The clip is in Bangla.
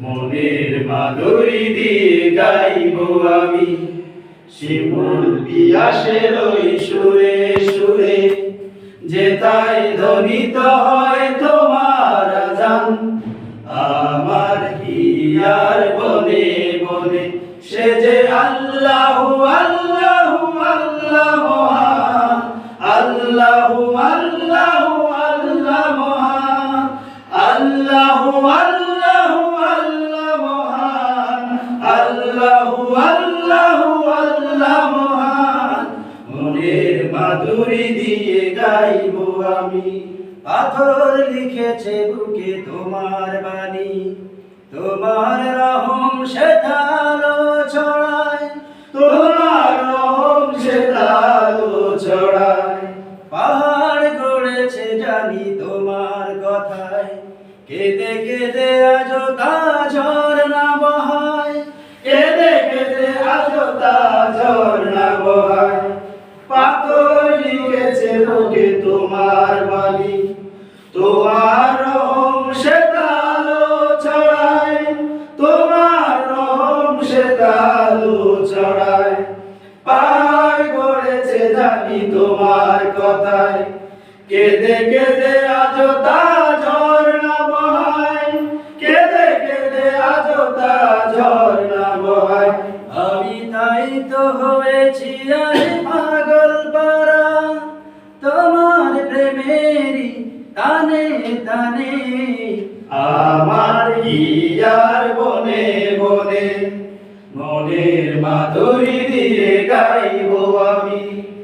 মনের মাধুরী দিয়ে গাইব আমি শিমুল পিয়াসের ওই সুরে সুরে যে তাই ধ্বনিত হয় তোমার আযান আমার হিয়ার বনে বনে সে যে আল্লাহু আল্লাহু আল্লাহ মহান আল্লাহু আল্লাহু আল্লাহ মহান আল্লাহু আল্লাহু আল্লাহ মহান আল্লাহু আল্লাহু আল্লাহ মহান মনের মাধুরী দিয়ে গাইব আমি পাথর লিখেছে বুকে তোমার বাণী তোমার রহম সেতালো ছড়ায় তোমার রহম সেতালো ছড়ায় পাহাড় গড়েছে জানি তোমার কথায় কেঁদে কেঁদে আজ তা ঝরনা বহায় কেঁদে কেঁদে আজ তা ঝরনা বহায় পাথর লিখেছে বুকে তোমার বাণী তোমার রহম সেতালো ছড়ায় তোমার রহম সেতালো ছড়ায় পাহাড় গড়েছে জানি তোমার কথায় কেঁদে কেঁদে আজ তা ঝরনা বহায় কেঁদে কেঁদে আজ তা ঝরনা বহায় আমি তাই তো হয়েছি আরে পাগল পারা তোমার প্রেমেরই তানে তানে আমার হিয়ার বনে বনে মনের মাধুরী দিয়ে গাইব আমি।